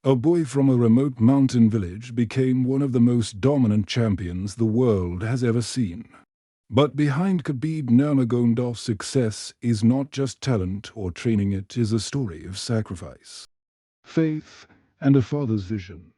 A boy from a remote mountain village became one of the most dominant champions the world has ever seen. But behind Khabib Nurmagomedov's success is not just talent or training, it is a story of sacrifice, faith, and a father's vision.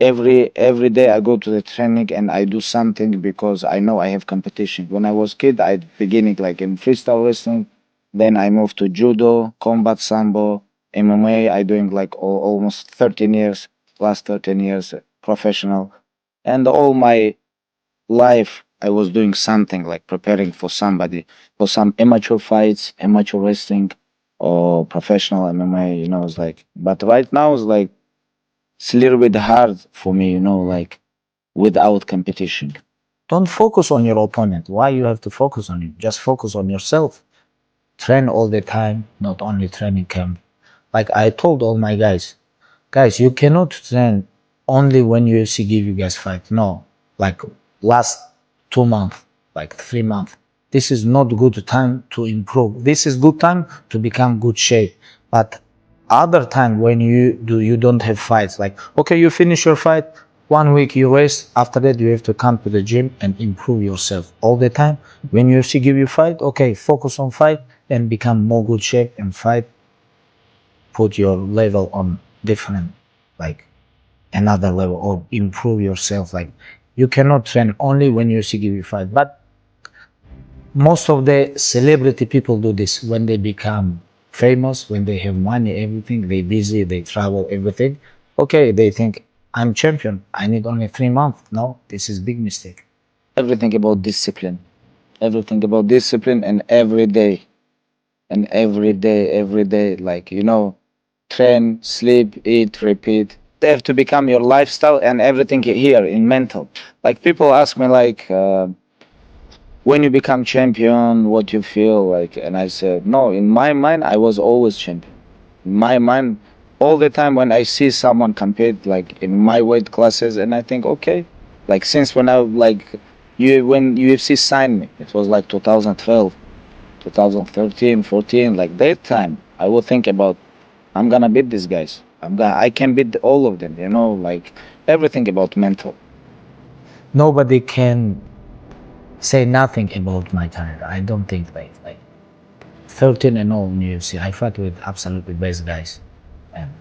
Every day I go to the training and I do something because I know I have competition. When I was kid, I beginning like in freestyle wrestling, then I moved to judo, combat sambo, MMA. I doing like almost 13 years, last 13 years professional, and all my life I was doing something like preparing for somebody for some amateur fights, amateur wrestling, or professional MMA. It's like, but right now it's like it's a little bit hard for me, like without competition. Don't focus on your opponent. Why you have to focus on it? Just focus on yourself. Train all the time, not only training camp. Like I told all my guys, you cannot train only when UFC give you guys fight. No, like last 2 months, like 3 months. This is not good time to improve. This is good time to become good shape. But other time when you don't have fights, like okay, you finish your fight, 1 week you rest. After that, you have to come to the gym and improve yourself all the time. When UFC give you fight, okay, focus on fight and become more good shape and fight. Put your level on different, like another level, or improve yourself. Like you cannot train only when you see give you fight. But most of the celebrity people do this when they become famous, when they have money, everything. They busy, they travel, everything. Okay, they think I'm champion. I need only 3 months. No, this is big mistake. Everything about discipline. Everything about discipline and every day, like, train, sleep, eat, repeat. They have to become your lifestyle and everything here in mental. Like people ask me like, when you become champion, what you feel like? And I said, no, in my mind, I was always champion. In my mind, all the time when I see someone compete like in my weight classes, and I think, okay, like since when I like when UFC signed me, it was like 2012, 2013, 14, like that time, I would think about I'm gonna beat these guys. I can beat all of them. Like everything about mental. Nobody can say nothing about my career. I don't think like 13 and all in UFC. I fight with absolutely best guys, and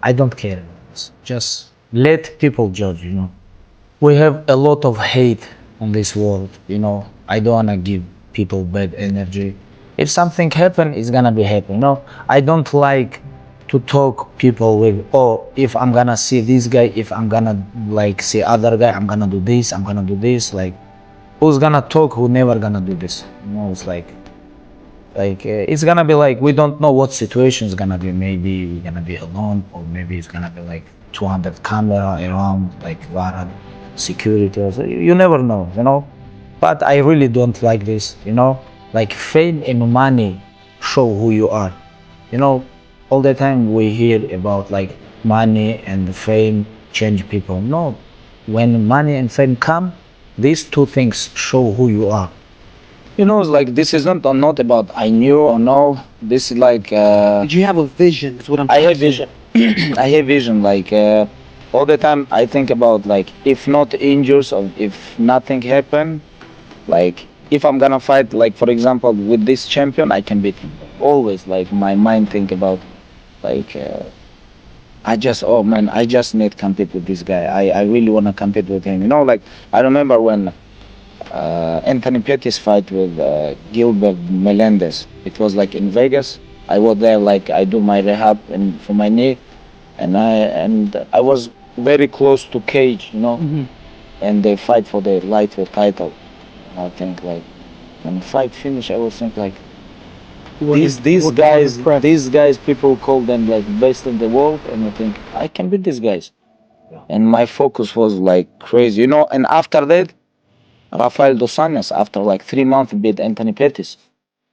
I don't care. Just let people judge. We have a lot of hate on this world. I don't wanna give people bad energy. If something happen, it's gonna be happen. I don't like to talk people with, oh, if I'm gonna see this guy, if I'm gonna like see other guy, I'm gonna do this, I'm gonna do this. Like, who's gonna talk? Who never gonna do this? It's like it's gonna be like we don't know what situation is gonna be. Maybe we're gonna be alone, or maybe it's gonna be like 200 camera around, like guard, security. Or so. You never know. But I really don't like this. Like fame and money show who you are. You know, all the time we hear about like money and fame change people. No, when money and fame come, these two things show who you are. It's like this is not about I knew or no. This is like Did you have a vision? Is what I'm I trying have to say. vision. I have vision. Like all the time, I think about like if not injuries or if nothing happen, like if I'm gonna fight, like for example, with this champion, I can beat him. Always, like my mind think about like I just oh man, I just need to compete with this guy. I really wanna compete with him. Like I remember when Anthony Pettis fight with Gilbert Melendez. It was like in Vegas. I was there, like I do my rehab and for my knee, and I was very close to Cage, Hmm. and they fight for the lightweight title. And I think like when the fight finished, I was think like these Impressed. these guys, people call them like best in the world, and I think I can beat these guys. And my focus was like crazy. And after that, Rafael dos Anjos, after like 3 months, beat Anthony Pettis.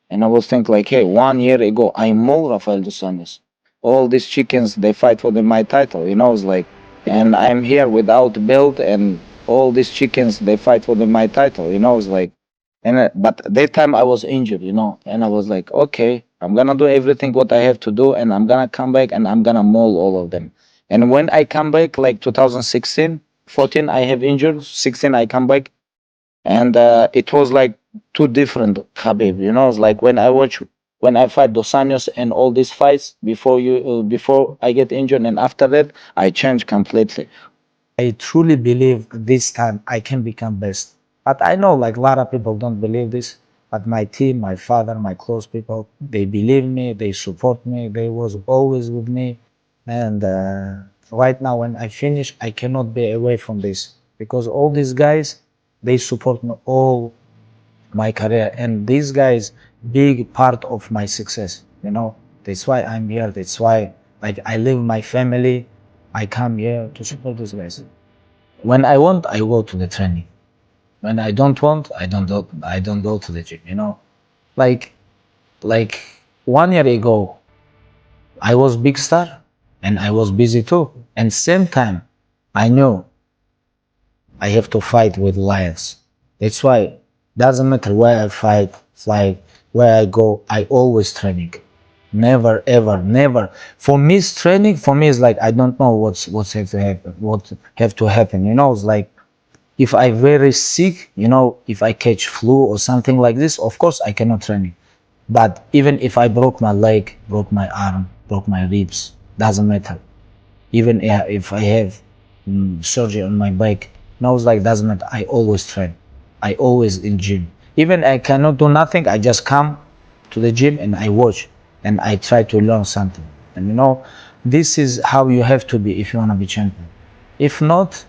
And I was thinking like, hey, 1 year ago, I mauled Rafael dos Anjos. All these chickens, they fight for my title. It's like, and I'm here without belt, and all these chickens, they fight for my title. It's like, and but that time I was injured, and I was like, okay, I'm gonna do everything what I have to do, and I'm gonna come back and I'm gonna maul all of them. And when I come back, like 2016, 14, I have injured. 16, I come back, and it was like two different Khabib. You know, it's like when I fight Dos Anjos and all these fights before I get injured, and after that, I changed completely. I truly believe this time I can become best. But I know like a lot of people don't believe this. But my team, my father, my close people, they believe me, they support me, they was always with me. And right now when I finish, I cannot be away from this because all these guys, they support me all my career. And these guys, big part of my success, you know. That's why I'm here. That's why like I leave my family. I come here to support these guys. When I want, I go to the training. When I don't want, I don't go to the gym, you know. Like like 1 year ago, I was big star and I was busy too. And same time, I knew I have to fight with lions. That's why doesn't matter where I fight, like where I go, I always training. Never ever, never. For me, training for me is like I don't know what's have to happen, what have to happen. You know, it's like if I very sick, you know, if I catch flu or something like this, of course I cannot train. But even if I broke my leg, broke my arm, broke my ribs, doesn't matter. Even if I have surgery on my back, nose like doesn't matter. I always train. I always in gym. Even I cannot do nothing. I just come to the gym and I watch and I try to learn something. And you know, this is how you have to be if you want to be champion. If not,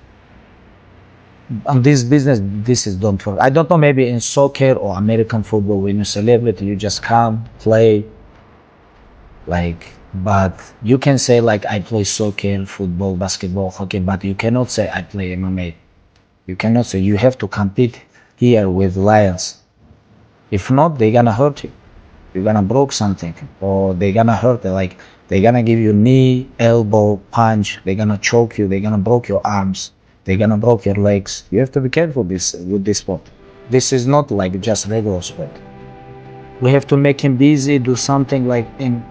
on this business, this is don't work. I don't know, maybe in soccer or American football, when you celebrity, you just come, play, like, but you can say like I play soccer, football, basketball, hockey, but you cannot say I play MMA. You cannot say you have to compete here with lions. If not, they're gonna hurt you. You're gonna broke something, or they're gonna hurt you. Like they're gonna give you knee, elbow, punch. They're gonna choke you. They're gonna break your arms. They're gonna break your legs. You have to be careful with this sport. This is not like just regular sport. We have to make him busy, do something like in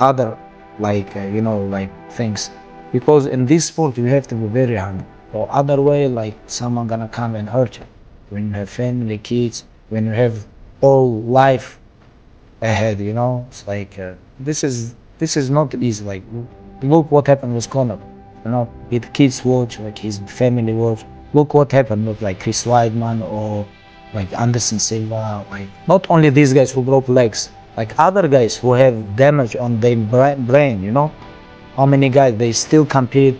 other, like you know, like things, because in this sport you have to be very hungry. Or other way, like someone gonna come and hurt you. When you have family, kids, when you have all life ahead, you know, it's like this is not easy. Like look what happened with Conor, you know, his kids watch, like his family watch. Look what happened with like Chris Weidman or like Anderson Silva. Like not only these guys who broke legs, like other guys who have damage on their brain, you know. How many guys they still compete,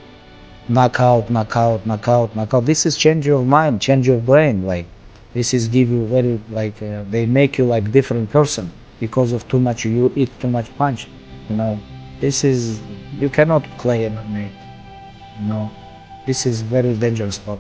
knockout, knockout, knockout, knockout. This is change your mind, change your brain. Like this is give you very like they make you like different person because of too much you eat too much punch. You know, this is you cannot play MMA. You know, this is very dangerous sport.